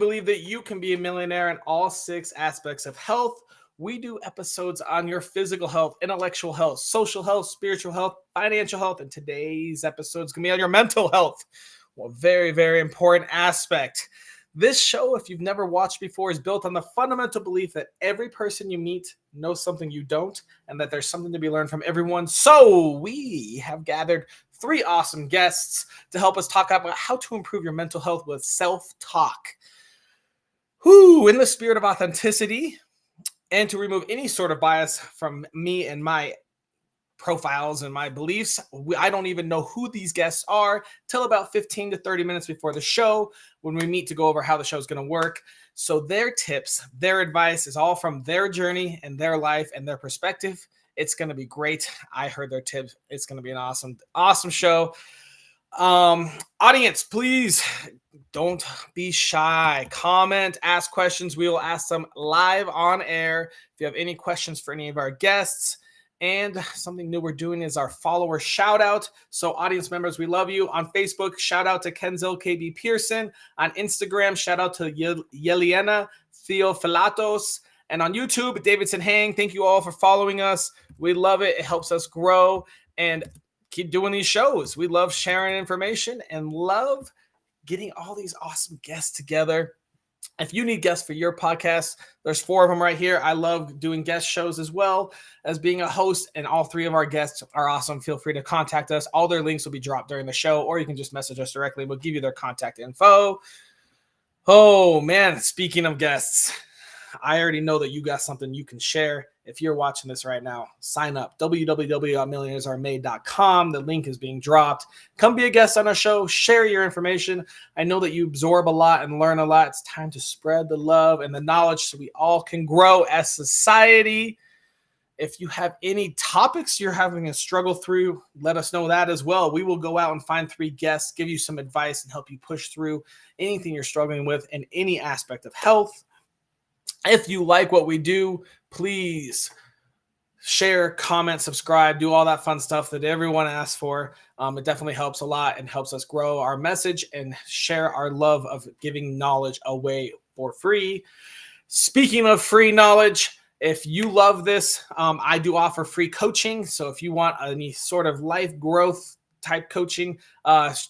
believe that you can be a millionaire in all 6 aspects of health. We do episodes on your physical health, intellectual health, social health, spiritual health, financial health, and today's episode is going to be on your mental health. Well, very, very important aspect. This show, if you've never watched before, is built on the fundamental belief that every person you meet knows something you don't, and that there's something to be learned from everyone. So we have gathered 3 awesome guests to help us talk about how to improve your mental health with self-talk. In the spirit of authenticity, and to remove any sort of bias from me and my profiles and my beliefs, I don't even know who these guests are till about 15 to 30 minutes before the show when we meet to go over how the show is going to work. So their tips, their advice is all from their journey and their life and their perspective. It's going to be great. I heard their tips. It's going to be an awesome show. Audience, please don't be shy. Comment, ask questions. We will ask them live on air. If you have any questions for any of our guests, and something new we're doing is our follower shout out. So audience members, we love you. On Facebook, shout out to Kenzel KB Pearson. On Instagram, shout out to Yeliana Theophilatos. And on YouTube, Davidson Hang. Thank you all for following us. We love it. It helps us grow and keep doing these shows. We love sharing information and love getting all these awesome guests together. If you need guests for your podcast, there's 4 of them right here. I love doing guest shows as well as being a host, and all 3 of our guests are awesome. Feel free to contact us. All their links will be dropped during the show, or you can just message us directly. We'll give you their contact info. Oh, man, speaking of guests, I already know that you got something you can share. If you're watching this right now, sign up. www.millionairesaremade.com. The link is being dropped. Come be a guest on our show. Share your information. I know that you absorb a lot and learn a lot. It's time to spread the love and the knowledge so we all can grow as society. If you have any topics you're having a struggle through, let us know that as well. We will go out and find 3 guests, give you some advice, and help you push through anything you're struggling with in any aspect of health. If you like what we do, please share, comment, subscribe, do all that fun stuff that everyone asks for. It definitely helps a lot and helps us grow our message and share our love of giving knowledge away for free. Speaking of free knowledge, if you love this, I do offer free coaching. So if you want any sort of life growth type coaching,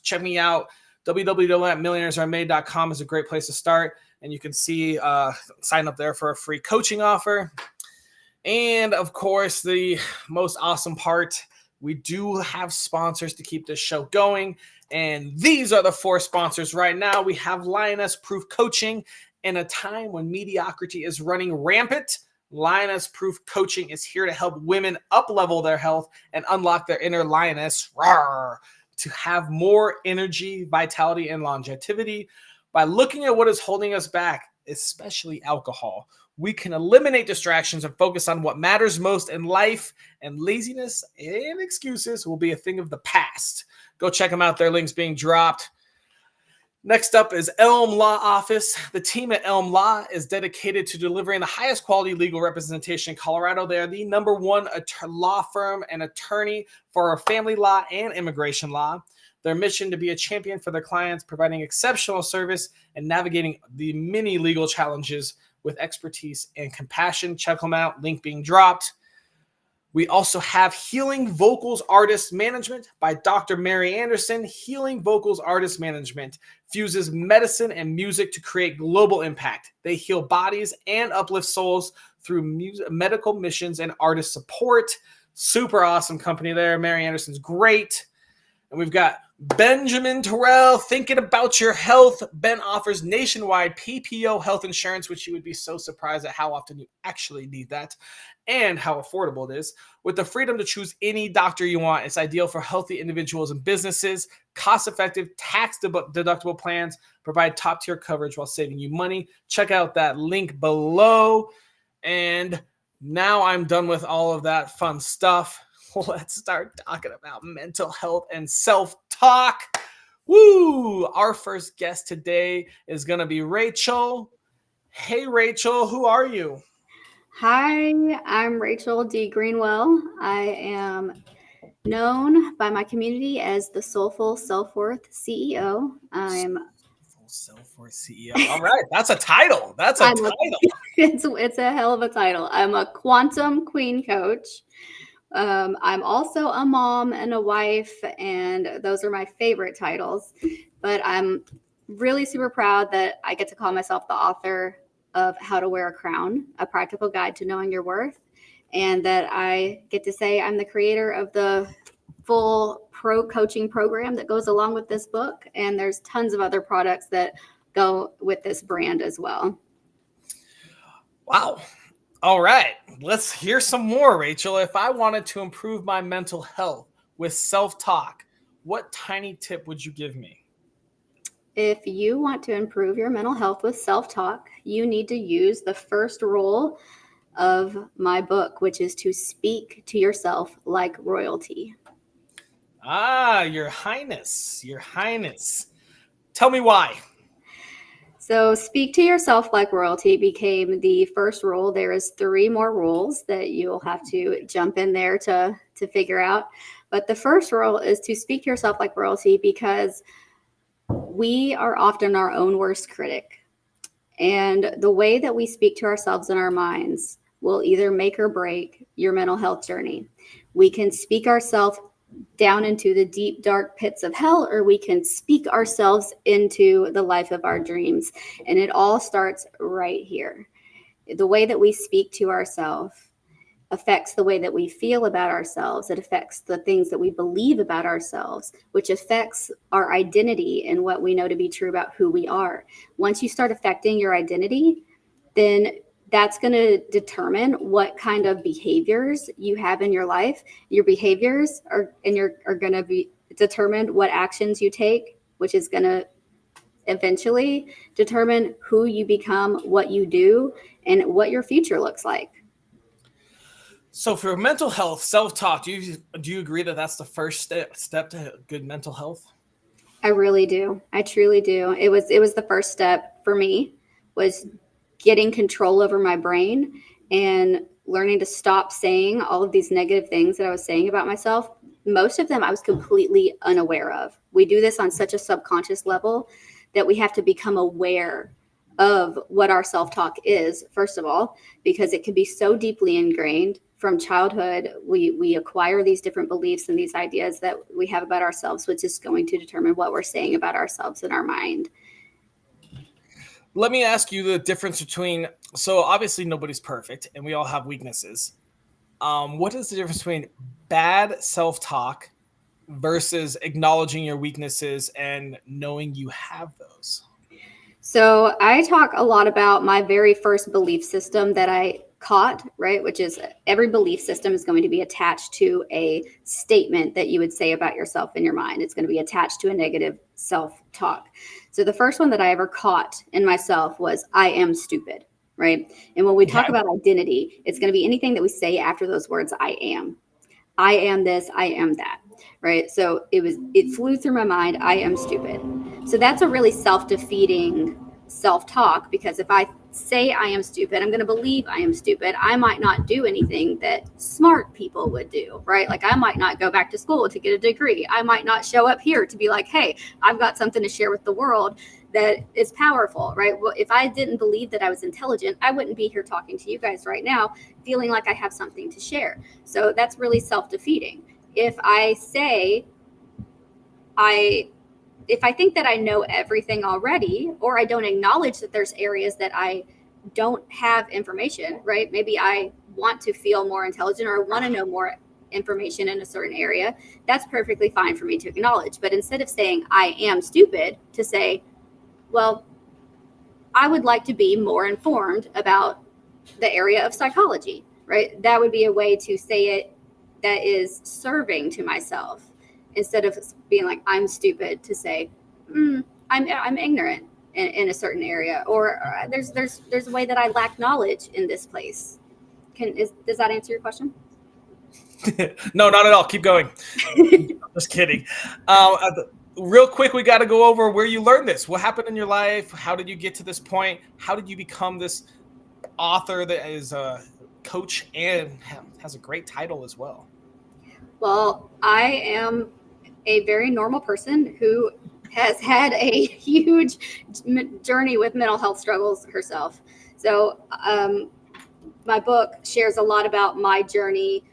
check me out. www.millionairesaremade.com is a great place to start. And you can see, sign up there for a free coaching offer. And of course, the most awesome part, we do have sponsors to keep this show going. And these are the 4 sponsors right now. We have Lioness Proof Coaching. In a time when mediocrity is running rampant, Lioness Proof Coaching is here to help women up-level their health and unlock their inner lioness to have more energy, vitality, and longevity. By looking at what is holding us back, especially alcohol, we can eliminate distractions and focus on what matters most in life, and laziness and excuses will be a thing of the past. Go check them out. Their link's being dropped. Next up is Elm Law Office. The team at Elm Law is dedicated to delivering the highest quality legal representation in Colorado. They are the #1 law firm and attorney for family law and immigration law. Their mission to be a champion for their clients, providing exceptional service and navigating the many legal challenges with expertise and compassion. Check them out. Link being dropped. We also have Healing Vocals Artist Management by Dr. Mary Anderson. Healing Vocals Artist Management fuses medicine and music to create global impact. They heal bodies and uplift souls through medical missions and artist support. Super awesome company there. Mary Anderson's great. And we've got Benjamin Terrell, thinking about your health. Ben offers nationwide PPO health insurance, which you would be so surprised at how often you actually need that and how affordable it is. With the freedom to choose any doctor you want, it's ideal for healthy individuals and businesses. Cost-effective, tax-deductible plans provide top-tier coverage while saving you money. Check out that link below. And now I'm done with all of that fun stuff. Let's start talking about mental health and self-talk. Woo! Our first guest today is going to be Rachel. Hey, Rachel, who are you? Hi, I'm Rachel D. Greenwell. I am known by my community as the Soulful Self-Worth CEO. I'm Self-worth CEO. All right, that's a title. That's a title. It's a hell of a title. I'm a quantum queen coach. I'm also a mom and a wife, and those are my favorite titles. But I'm really super proud that I get to call myself the author of How to Wear a Crown, a practical guide to knowing your worth, and that I get to say I'm the creator of the full pro coaching program that goes along with this book. And there's tons of other products that go with this brand as well. Wow. All right, let's hear some more, Rachel. If I wanted to improve my mental health with self-talk, what tiny tip would you give me? If you want to improve your mental health with self-talk, you need to use the first rule of my book, which is to speak to yourself like royalty. Your Highness, Your Highness. Tell me why. So speak to yourself like royalty became the first rule. There is 3 more rules that you'll have to jump in there to figure out. But the first rule is to speak to yourself like royalty because we are often our own worst critic. And the way that we speak to ourselves in our minds will either make or break your mental health journey. We can speak ourselves down into the deep, dark pits of hell, or we can speak ourselves into the life of our dreams. And it all starts right here. The way that we speak to ourselves affects the way that we feel about ourselves. It affects the things that we believe about ourselves, which affects our identity and what we know to be true about who we are. Once you start affecting your identity, then that's going to determine what kind of behaviors you have in your life. Your behaviors are going to be determined what actions you take, which is going to eventually determine who you become, what you do, and what your future looks like. So for mental health, self-talk, do you agree that that's the first step to good mental health? I really do. I truly do. It was the first step for me, was getting control over my brain and learning to stop saying all of these negative things that I was saying about myself. Most of them I was completely unaware of. We do this on such a subconscious level that we have to become aware of what our self-talk is, first of all, because it can be so deeply ingrained from childhood. We acquire these different beliefs and these ideas that we have about ourselves, which is going to determine what we're saying about ourselves in our mind. Let me ask you the difference between, so obviously nobody's perfect and we all have weaknesses. What is the difference between bad self-talk versus acknowledging your weaknesses and knowing you have those? So I talk a lot about my very first belief system that I caught, right? Which is every belief system is going to be attached to a statement that you would say about yourself in your mind. It's going to be attached to a negative self-talk. So the first one that I ever caught in myself was, I am stupid, right? And when we talk about identity, it's going to be anything that we say after those words, I am this, I am that, right? So it flew through my mind, I am stupid. So that's a really self-defeating self-talk, because if I say I am stupid, I'm going to believe I am stupid. I might not do anything that smart people would do, right? Like I might not go back to school to get a degree. I might not show up here to be like, hey, I've got something to share with the world that is powerful, right? Well, if I didn't believe that I was intelligent, I wouldn't be here talking to you guys right now, feeling like I have something to share. So that's really self-defeating. If I say if I think that I know everything already, or I don't acknowledge that there's areas that I don't have information, right? Maybe I want to feel more intelligent, or I want to know more information in a certain area. That's perfectly fine for me to acknowledge. But instead of saying I am stupid, to say, well, I would like to be more informed about the area of psychology, right? That would be a way to say it that is serving to myself, instead of being like, I'm stupid, to say, I'm ignorant in a certain area, or there's a way that I lack knowledge in this place. Does that answer your question? No, not at all. Keep going. Just kidding. Real quick, we got to go over where you learned this. What happened in your life? How did you get to this point? How did you become this author that is a coach and has a great title as well? Well, I am a very normal person who has had a huge journey with mental health struggles herself. So my book shares a lot about my journey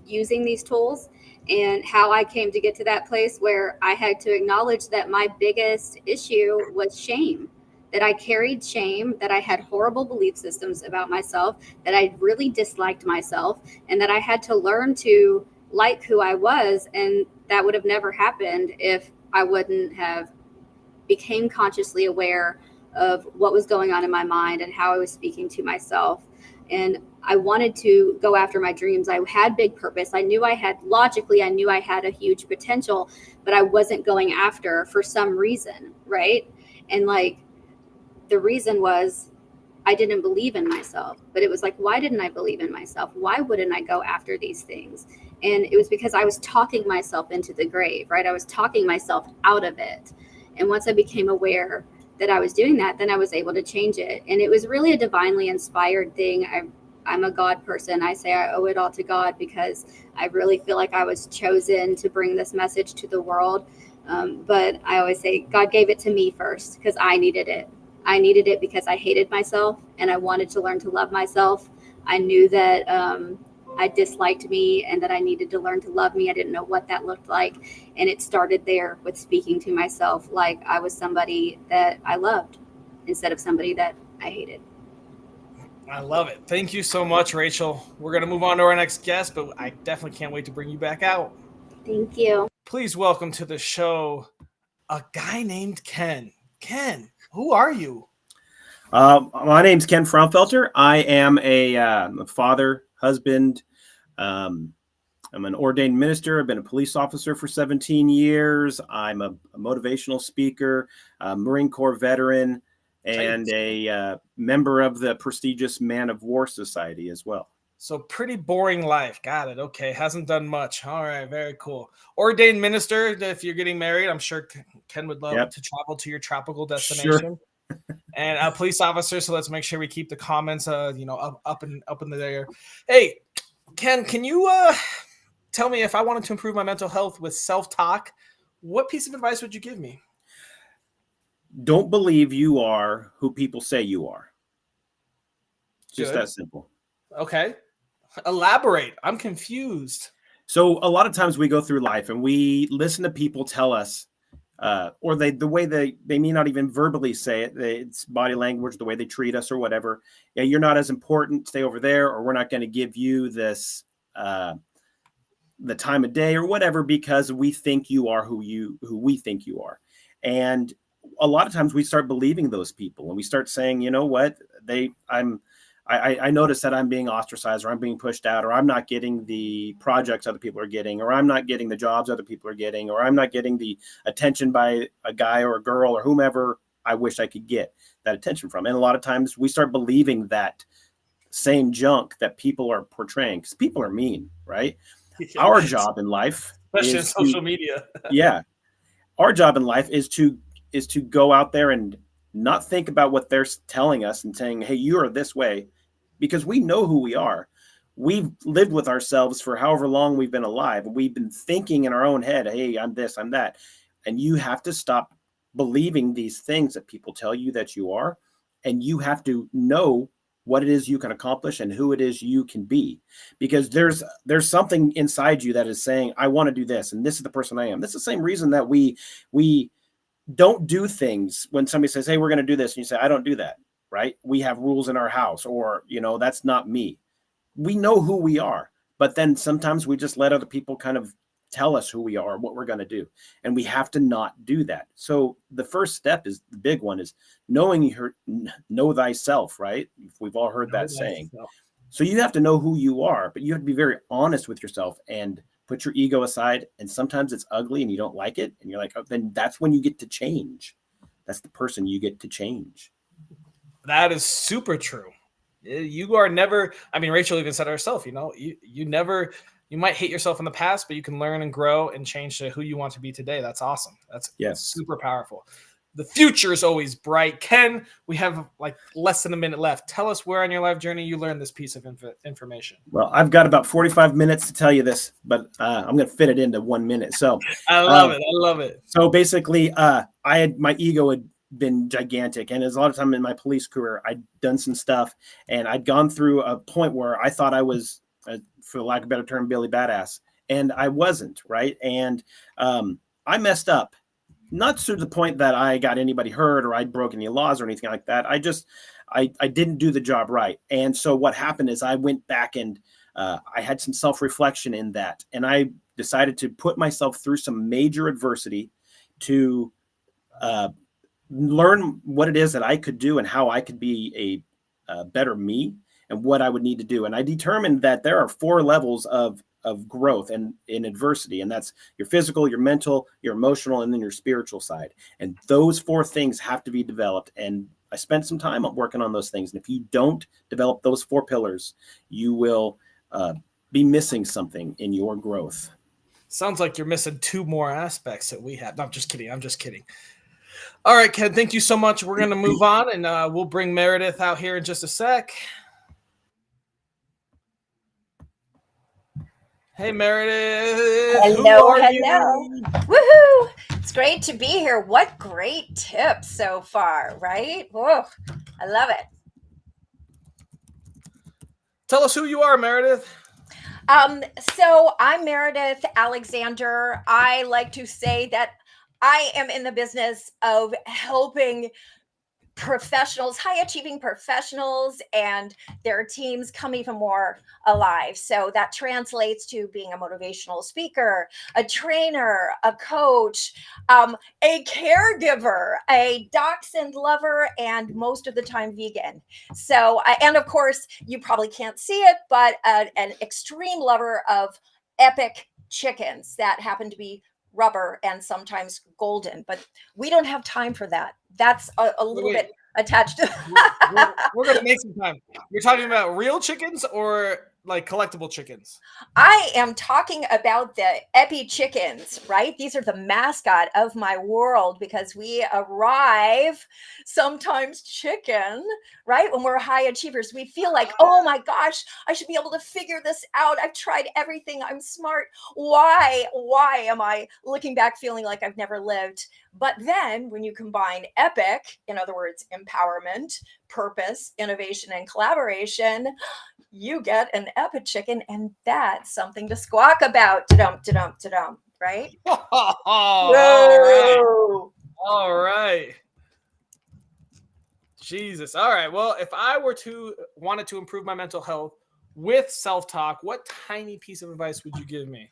using these tools and how I came to get to that place where I had to acknowledge that my biggest issue was shame, that I carried shame, that I had horrible belief systems about myself, that I really disliked myself, and that I had to learn to like who I was. And that would have never happened if I wouldn't have became consciously aware of what was going on in my mind and how I was speaking to myself. And I wanted to go after my dreams. I had big purpose. I knew I had a huge potential, but I wasn't going after for some reason, right? And like the reason was I didn't believe in myself. But it was like, why didn't I believe in myself? Why wouldn't I go after these things? And it was because I was talking myself into the grave, right? I was talking myself out of it. And once I became aware that I was doing that, then I was able to change it. And it was really a divinely inspired thing. I'm a God person. I say I owe it all to God because I really feel like I was chosen to bring this message to the world. But I always say God gave it to me first because I needed it. I needed it because I hated myself and I wanted to learn to love myself. I knew that I disliked me and that I needed to learn to love me. I didn't know what that looked like. And it started there with speaking to myself like I was somebody that I loved instead of somebody that I hated. I love it. Thank you so much, Rachel. We're going to move on to our next guest, but I definitely can't wait to bring you back out. Thank you. Please welcome to the show a guy named Ken. Ken, who are you? My name's Ken Fraunfelter. I am a father, husband. I'm an ordained minister. I've been a police officer for 17 years. I'm a motivational speaker, a Marine Corps veteran, and a member of the prestigious Man of War Society as well. So pretty boring life. Got it. Okay. Hasn't done much. All right. Very cool. Ordained minister. If you're getting married, I'm sure Ken would love to travel to your tropical destination. Sure. And a police officer. So let's make sure we keep the comments, up in the air. Hey, Ken, can you tell me if I wanted to improve my mental health with self-talk, what piece of advice would you give me? Don't believe you are who people say you are. Just Good. that simple. Okay. Elaborate. I'm confused. So a lot of times we go through life and we listen to people tell us, or the way they may not even verbally say it, it's body language, the way they treat us or whatever. Yeah, you're not as important, stay over there, or we're not going to give you this, the time of day or whatever, because we think you are who we think you are. And a lot of times we start believing those people and we start saying, you know what, I notice that I'm being ostracized, or I'm being pushed out, or I'm not getting the projects other people are getting, or I'm not getting the jobs other people are getting, or I'm not getting the attention by a guy or a girl or whomever I wish I could get that attention from. And a lot of times we start believing that same junk that people are portraying, because people are mean, right? Yeah. Our job in life, especially in social media. Yeah. Our job in life is to go out there and not think about what they're telling us and saying, hey, you are this way, because we know who we are. We've lived with ourselves for however long we've been alive. And we've been thinking in our own head, hey, I'm this, I'm that. And you have to stop believing these things that people tell you that you are. And you have to know what it is you can accomplish and who it is you can be. Because there's something inside you that is saying, I want to do this, and this is the person I am. That's the same reason that we don't do things when somebody says, hey, we're going to do this. And you say, I don't do that. Right? We have rules in our house, or, that's not me. We know who we are, but then sometimes we just let other people kind of tell us who we are, what we're going to do. And we have to not do that. So the first step is the big one, is know thyself, right? We've all heard that saying. So you have to know who you are, but you have to be very honest with yourself and put your ego aside. And sometimes it's ugly and you don't like it. And you're like, oh, then that's when you get to change. That's the person you get to change. That is super true. You are never, Rachel even said herself, you might hate yourself in the past, but you can learn and grow and change to who you want to be today. That's awesome. That's super powerful. the future is always bright. Ken, we have like less than a minute left. Tell us where on your life journey you learned this piece of information. Well, I've got about 45 minutes to tell you this, but I'm going to fit it into 1 minute. So I love it. I love it. So basically, my ego had been gigantic, and as a lot of time in my police career, I'd done some stuff, and I'd gone through a point where I thought I was, for lack of a better term, Billy Badass, and I wasn't, right? And I messed up, not to the point that I got anybody hurt or I'd broken any laws or anything like that. I didn't do the job right, and so what happened is I went back and I had some self-reflection in that, and I decided to put myself through some major adversity to learn what it is that I could do and how I could be a better me and what I would need to do. And I determined that there are 4 levels of growth and in adversity. And that's your physical, your mental, your emotional, and then your spiritual side. And those 4 things have to be developed. And I spent some time working on those things. And if you don't develop those 4 pillars, you will be missing something in your growth. Sounds like you're missing 2 more aspects that we have. No, I'm just kidding. I'm just kidding. All right, Ken, thank you so much. We're going to move on, and we'll bring Meredith out here in just a sec. Hey, Meredith. Hello. Woohoo! It's great to be here. What great tips so far, right? Whoa, I love it. Tell us who you are, Meredith. So I'm Meredith Alexander. I like to say that I am in the business of helping professionals, high achieving professionals and their teams come even more alive. So that translates to being a motivational speaker, a trainer, a coach, a caregiver, a dachshund lover, and most of the time vegan. So, and of course, you probably can't see it, but an extreme lover of epic chickens that happen to be rubber and sometimes golden, but we don't have time for that. That's a little bit attached to we're gonna make some time. You're talking about real chickens or like collectible chickens? I am talking about the epi chickens, right? These are the mascot of my world because we arrive sometimes chicken, right? When we're high achievers, we feel like, oh my gosh, I should be able to figure this out. I've tried everything. I'm smart. Why am I looking back feeling like I've never lived? But then when you combine epic, in other words, empowerment, purpose, innovation, and collaboration, you get an epic chicken, and that's something to squawk about. Ta-dum, right? All right. Jesus. All right. Well, if I wanted to improve my mental health with self-talk, what tiny piece of advice would you give me?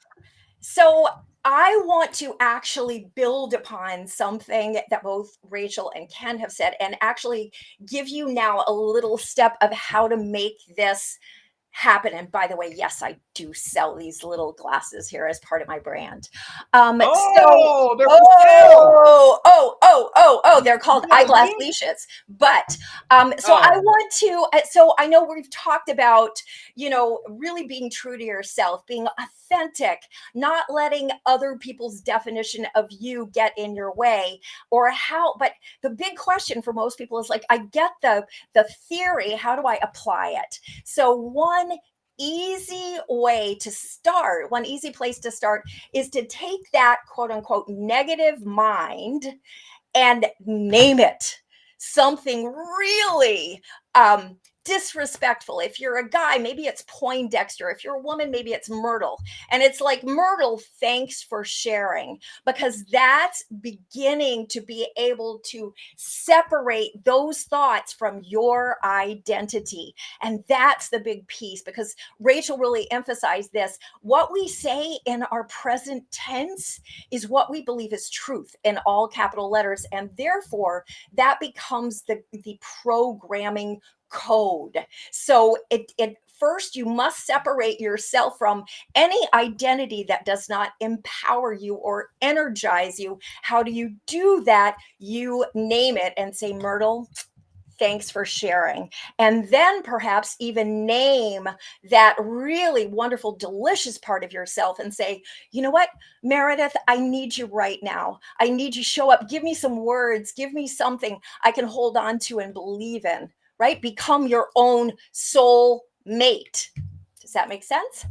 So I want to actually build upon something that both Rachel and Ken have said and actually give you now a little step of how to make this happen. And by the way, yes, I do sell these little glasses here as part of my brand. They're called eyeglass leashes. But I want to, so I know we've talked about, really being true to yourself, being authentic, not letting other people's definition of you get in your way but the big question for most people is like, I get the theory, how do I apply it? So one easy place to start is to take that quote unquote negative mind and name it something really disrespectful. If you're a guy, maybe it's Poindexter. If you're a woman, maybe it's Myrtle. And it's like, Myrtle, thanks for sharing, because that's beginning to be able to separate those thoughts from your identity. And that's the big piece, because Rachel really emphasized this. What we say in our present tense is what we believe is truth in all capital letters. And therefore, that becomes the programming code. So it first, you must separate yourself from any identity that does not empower you or energize you. How do you do that? You name it and say, Myrtle, Thanks for sharing. And then perhaps even name that really wonderful, delicious part of yourself and say, you know what, Meredith, I need you right now. I need you to show up. Give me some words. Give me something I can hold on to and believe in, right? Become your own soul mate. Does that make sense?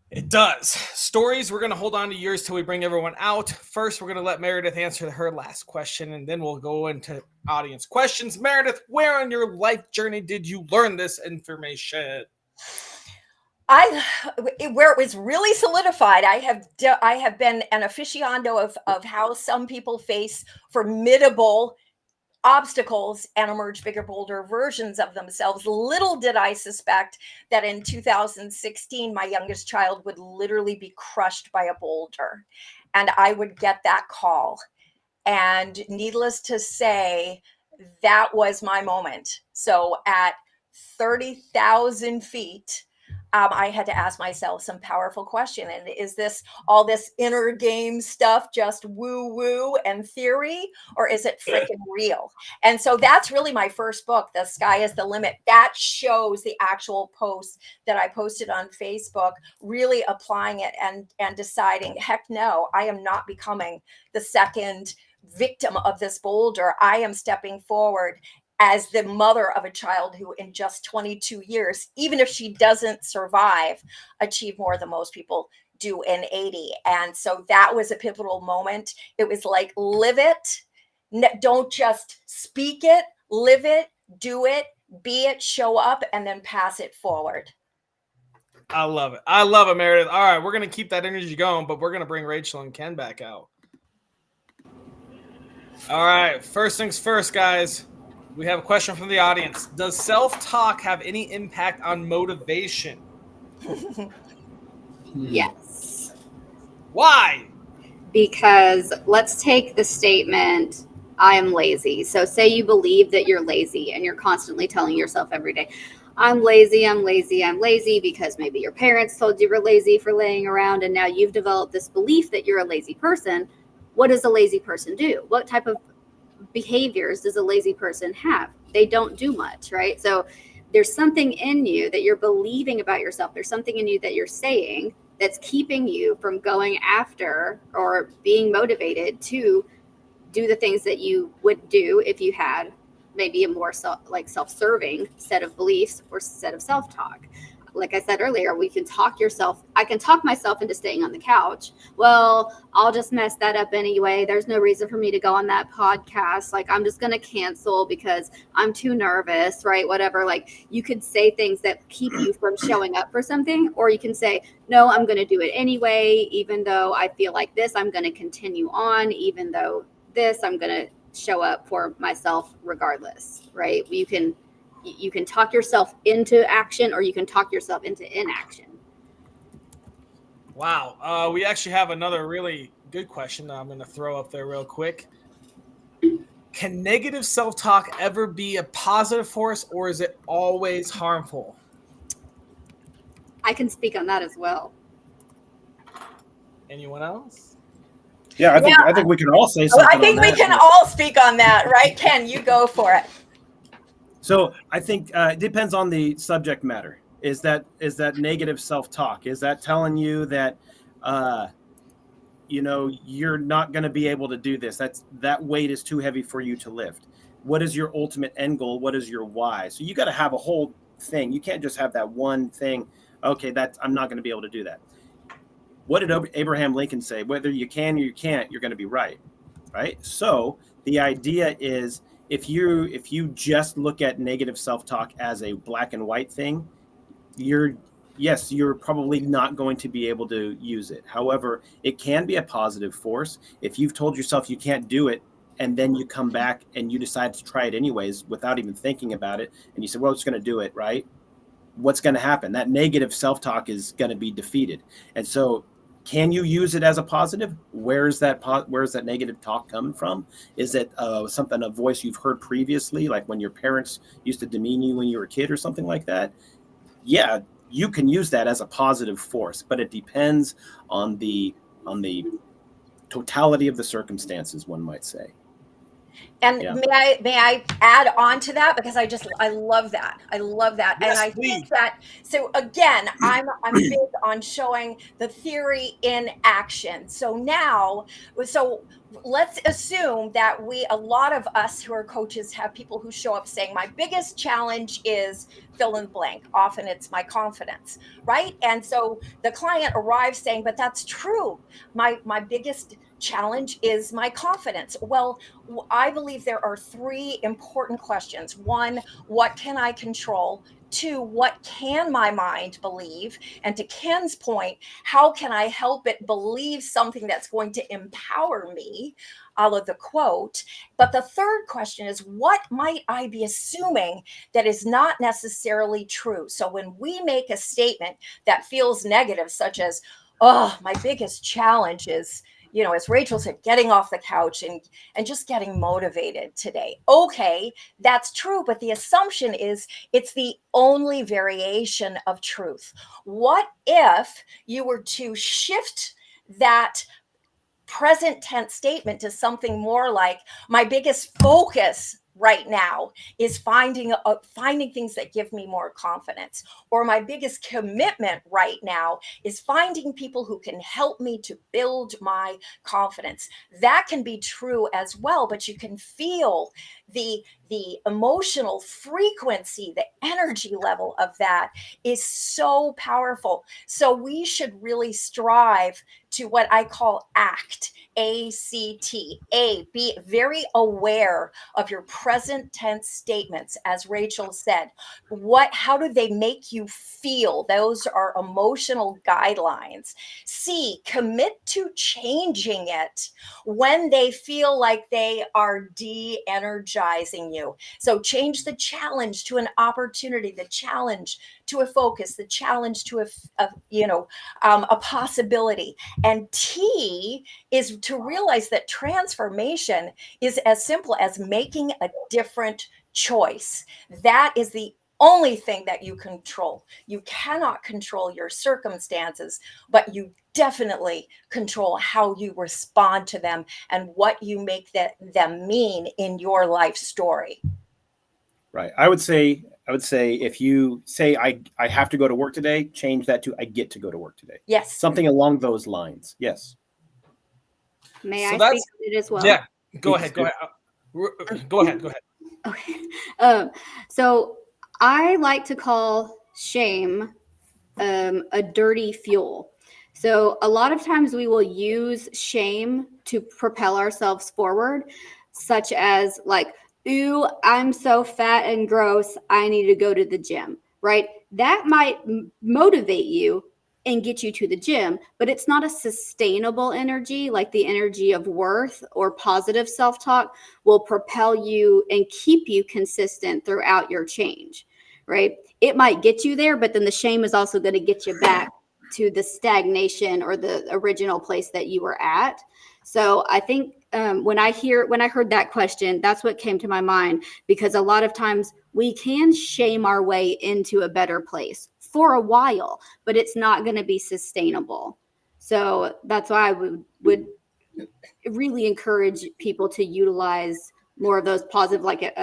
It does. Stories, we're going to hold on to yours till we bring everyone out. First, we're going to let Meredith answer her last question, and then we'll go into audience questions. Meredith, where on your life journey did you learn this information? Where it was really solidified, I have been an aficionado of how some people face formidable obstacles and emerge bigger, bolder versions of themselves. Little did I suspect that in 2016, my youngest child would literally be crushed by a boulder, and I would get that call. And needless to say, that was my moment. So at 30,000 feet, I had to ask myself some powerful question. And is this all this inner game stuff just woo woo and theory, or is it freaking real? And so that's really my first book, The Sky is the Limit. That shows the actual post that I posted on Facebook, really applying it and deciding, heck no, I am not becoming the second victim of this boulder. I am stepping forward as the mother of a child who in just 22 years, even if she doesn't survive, achieve more than most people do in 80. And so that was a pivotal moment. It was like, live it. Don't just speak it, live it, do it, be it, show up, and then pass it forward. I love it. I love it, Meredith. All right, we're going to keep that energy going, but we're going to bring Rachel and Ken back out. All right, first things first, guys. We have a question from the audience. Does self-talk have any impact on motivation? Yes. Why? Because let's take the statement, I am lazy. So say you believe that you're lazy and you're constantly telling yourself every day, I'm lazy, I'm lazy, I'm lazy, because maybe your parents told you you're lazy for laying around, and now you've developed this belief that you're a lazy person. What does a lazy person do? What type of behaviors does a lazy person have? They don't do much, right? So there's something in you that you're believing about yourself. There's something in you that you're saying that's keeping you from going after or being motivated to do the things that you would do if you had maybe a more self-serving set of beliefs or set of self-talk. Like I said earlier, I can talk myself into staying on the couch. Well, I'll just mess that up anyway. There's no reason for me to go on that podcast. Like, I'm just going to cancel because I'm too nervous, right? Whatever. Like, you could say things that keep you from showing up for something, or you can say, no, I'm going to do it anyway. Even though I feel like this, I'm going to continue on. Even though this, I'm going to show up for myself regardless, right? You can talk yourself into action, or you can talk yourself into inaction. Wow. We actually have another really good question that I'm going to throw up there real quick. Can negative self-talk ever be a positive force, or is it always harmful? I can speak on that as well. Anyone else? Yeah, I think we can all say something. I think we can all speak on that, right? Ken, you go for it. So I think it depends on the subject matter. Is that negative self-talk? Is that telling you that, you're not going to be able to do this? That weight is too heavy for you to lift. What is your ultimate end goal? What is your why? So you got to have a whole thing. You can't just have that one thing. Okay, I'm not going to be able to do that. What did Abraham Lincoln say? Whether you can or you can't, you're going to be right. Right. So the idea is, if you just look at negative self-talk as a black and white thing, you're probably not going to be able to use it. However, it can be a positive force. If you've told yourself you can't do it, and then you come back and you decide to try it anyways without even thinking about it, and you say, well, it's going to do it, right? What's going to happen? That negative self-talk is going to be defeated. And so, can you use it as a positive? Where's that negative talk coming from? Is it a voice you've heard previously, like when your parents used to demean you when you were a kid or something like that? Yeah, you can use that as a positive force, but it depends on the totality of the circumstances, one might say. And Yeah. may I add on to that, because I love that. I love that. Yes, And I please. think that, so again, I'm big on showing the theory in action. So now, so let's assume that a lot of us who are coaches have people who show up saying, my biggest challenge is fill in the blank. Often it's my confidence, right? And so the client arrives saying, but that's true. My biggest challenge is my confidence. Well, I believe there are three important questions. One, what can I control? Two, what can my mind believe? And to Ken's point, how can I help it believe something that's going to empower me? A la the quote. But the third question is, what might I be assuming that is not necessarily true? So when we make a statement that feels negative, such as, oh, my biggest challenge is, as Rachel said, getting off the couch and just getting motivated today. Okay, that's true, but the assumption is it's the only variation of truth. What if you were to shift that present tense statement to something more like, my biggest focus right now is finding things that give me more confidence, or my biggest commitment right now is finding people who can help me to build my confidence. That can be true as well, but you can feel the emotional frequency, the energy level of that is so powerful. So we should really strive to what I call ACT, ACT. Be very aware of your present tense statements. As Rachel said, how do they make you feel? Those are emotional guidelines. C, commit to changing it when they feel like they are de-energizing you. So change the challenge to an opportunity, the challenge to a focus, the challenge to a possibility. And T is to realize that transformation is as simple as making a different choice. That is the only thing that you control. You cannot control your circumstances, but you definitely control how you respond to them and what you make them mean in your life story. Right. I would say if you say I have to go to work today, change that to I get to go to work today. Yes. Something along those lines. Yes. May So I that's- speak to it as well? Yeah, go ahead. Go ahead. Okay. So I like to call shame a dirty fuel. So a lot of times we will use shame to propel ourselves forward, such as like, ooh, I'm so fat and gross, I need to go to the gym, right? That might motivate you and get you to the gym, but it's not a sustainable energy. Like the energy of worth or positive self-talk will propel you and keep you consistent throughout your change, right? It might get you there, but then the shame is also going to get you back to the stagnation or the original place that you were at. So I think when I heard that question, that's what came to my mind, because a lot of times we can shame our way into a better place for a while, but it's not going to be sustainable. So that's why I would really encourage people to utilize more of those positive, like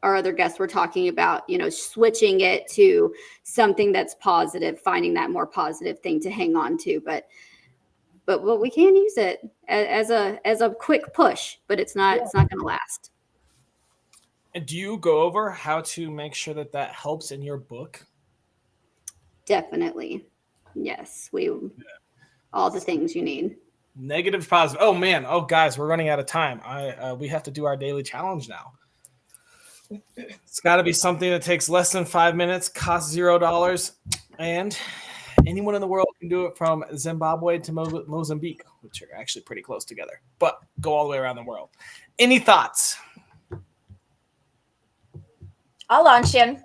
our other guests were talking about, switching it to something that's positive, finding that more positive thing to hang on to. But we can use it as a quick push, but it's not going to last. And do you go over how to make sure that helps in your book? Definitely. Yes. All the things you need. Negative, positive. Oh man. Oh guys, we're running out of time. We have to do our daily challenge now. It's got to be something that takes less than 5 minutes, costs $0, and anyone in the world can do it, from Zimbabwe to Mozambique, which are actually pretty close together, but go all the way around the world. Any thoughts? I'll launch in.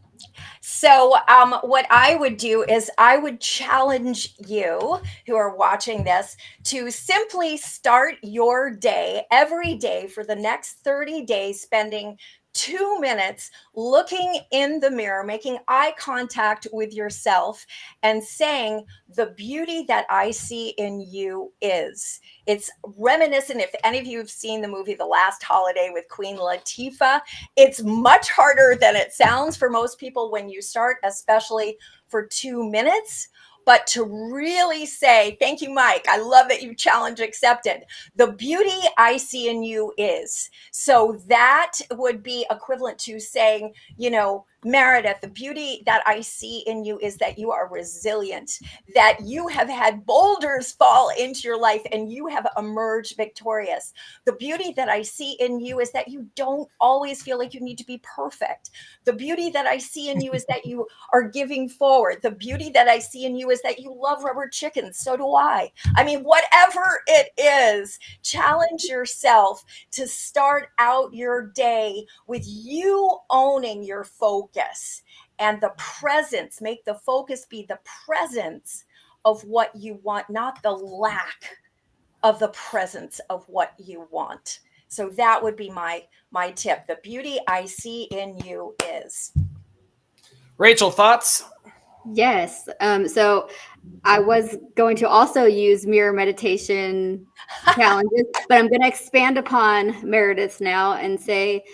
So what I would do is I would challenge you who are watching this to simply start your day every day for the next 30 days, spending 2 minutes looking in the mirror, making eye contact with yourself and saying, the beauty that I see in you is. It's reminiscent. If any of you have seen the movie The Last Holiday with Queen Latifah, it's much harder than it sounds for most people when you start, especially for 2 minutes. But to really say, thank you, Mike. I love that you challenge accepted. The beauty I see in you is. So that would be equivalent to saying, you know, Meredith, the beauty that I see in you is that you are resilient, that you have had boulders fall into your life and you have emerged victorious. The beauty that I see in you is that you don't always feel like you need to be perfect. The beauty that I see in you is that you are giving forward. The beauty that I see in you is that you love rubber chickens. So do I. I mean, whatever it is, challenge yourself to start out your day with you owning your focus and the presence. Make the focus be the presence of what you want, not the lack of the presence of what you want. So that would be my tip. The beauty I see in you is. Rachel, thoughts? Yes. So I was going to also use mirror meditation challenges, but I'm going to expand upon Meredith's now and say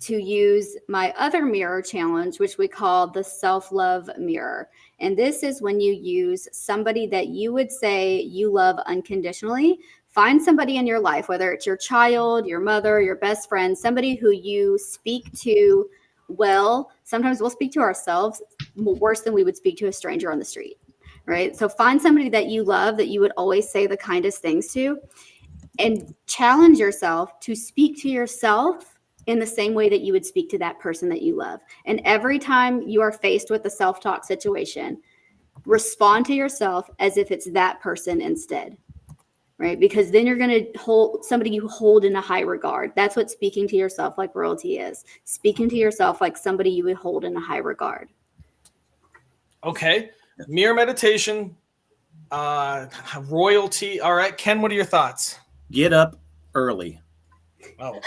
to use my other mirror challenge, which we call the self-love mirror. And this is when you use somebody that you would say you love unconditionally. Find somebody in your life, whether it's your child, your mother, your best friend, somebody who you speak to well. Sometimes we'll speak to ourselves worse than we would speak to a stranger on the street, right? So find somebody that you love, that you would always say the kindest things to, and challenge yourself to speak to yourself in the same way that you would speak to that person that you love. And every time you are faced with a self-talk situation, respond to yourself as if it's that person instead, right? Because then you're going to hold somebody you hold in a high regard. That's what speaking to yourself like royalty is. Speaking to yourself like somebody you would hold in a high regard. Okay. Mirror meditation, royalty. All right. Ken, what are your thoughts? Get up early. Oh,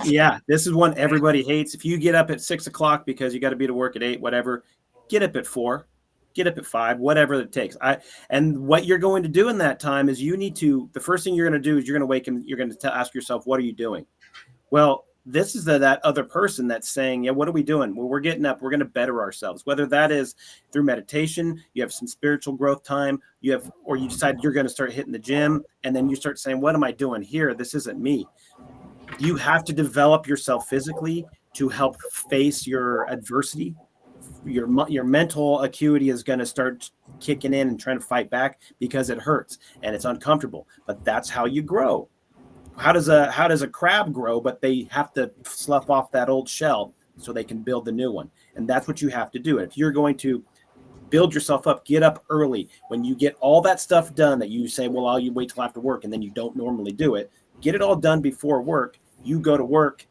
Yeah, this is one everybody hates. If you get up at 6 o'clock because you got to be to work at 8, whatever, get up at 4, get up at 5, whatever it takes. And what you're going to do in that time is the first thing you're going to do is you're going to wake and you're going to ask yourself, what are you doing? Well, this is that other person that's saying, yeah, what are we doing? Well, we're getting up, we're going to better ourselves, whether that is through meditation, you have some spiritual growth time, or you decide you're going to start hitting the gym, and then you start saying, what am I doing here? This isn't me. You have to develop yourself physically to help face your adversity. Your mental acuity is going to start kicking in and trying to fight back because it hurts and it's uncomfortable. But that's how you grow. How does a crab grow? But they have to slough off that old shell so they can build the new one. And that's what you have to do. If you're going to build yourself up, get up early. When you get all that stuff done that you say, well, you wait till after work, and then you don't normally do it. Get it all done before work. You go to work,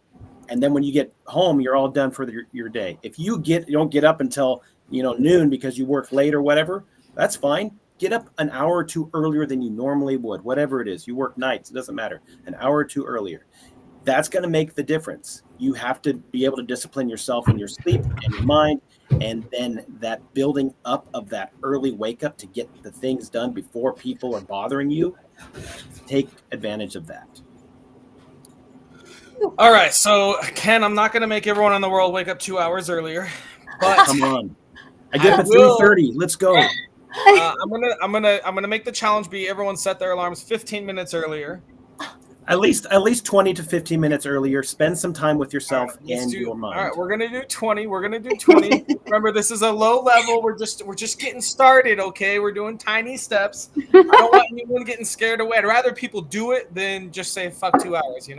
and then when you get home, you're all done for your day. If you don't get up until noon because you work late or whatever, that's fine. Get up an hour or two earlier than you normally would, whatever it is. You work nights, it doesn't matter. An hour or two earlier. That's going to make the difference. You have to be able to discipline yourself in your sleep and your mind, and then that building up of that early wake up to get the things done before people are bothering you. Take advantage of that. all right. So, Ken, I'm not going to make everyone in the world wake up 2 hours earlier, but Come on. I get up at will. 3:30. Let's go. I'm gonna make the challenge be everyone set their alarms 15 minutes earlier. At least 20 to 15 minutes earlier. Spend some time with yourself and your mind. All right, we're gonna do 20. We're gonna do 20. Remember, this is a low level. We're just getting started. Okay, we're doing tiny steps. I don't want anyone getting scared away. I'd rather people do it than just say fuck 2 hours.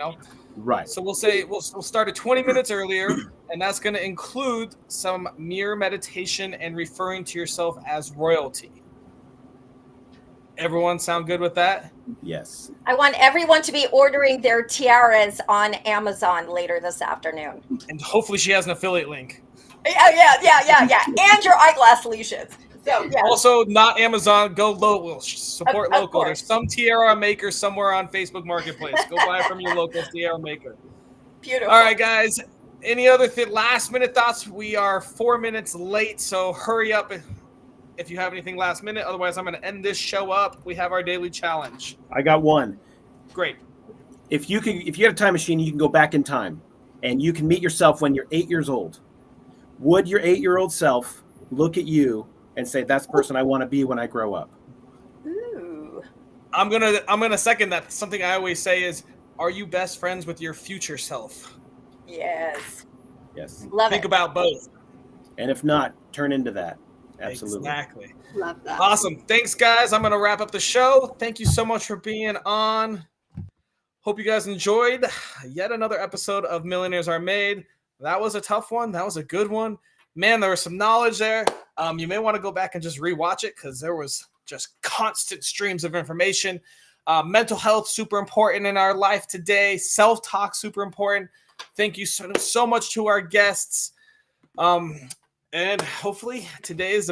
Right. So we'll say we'll start at 20 minutes earlier, and that's going to include some mirror meditation and referring to yourself as royalty. Everyone sound good with that? Yes. I want everyone to be ordering their tiaras on Amazon later this afternoon. And hopefully she has an affiliate link. Yeah. And your eyeglass leashes. So, yeah. Also, not Amazon. Go local. Support Of local. course. There's some tiara maker somewhere on Facebook Marketplace. Go buy it from your local tiara maker. Beautiful. All right, guys. Any other last minute thoughts? We are 4 minutes late, so hurry up if you have anything last minute. Otherwise, I'm going to end this show up. We have our daily challenge. I got one. Great. If you had a time machine, you can go back in time and you can meet yourself when you're 8 years old. Would your 8-year-old self look at you and say, that's the person I want to be when I grow up? Ooh. I'm gonna second that. Something I always say is, are you best friends with your future self? Yes. Yes. Love Think it. about both. And if not, turn into that. Absolutely. Exactly. Love that. Awesome. Thanks, guys. I'm going to wrap up the show. Thank you so much for being on. Hope you guys enjoyed yet another episode of Millionaires Are Made. That was a tough one. That was a good one. Man, there was some knowledge there. You may want to go back and just rewatch it because there was just constant streams of information. Mental health, super important in our life today. Self-talk, super important. Thank you so much to our guests. And hopefully today is the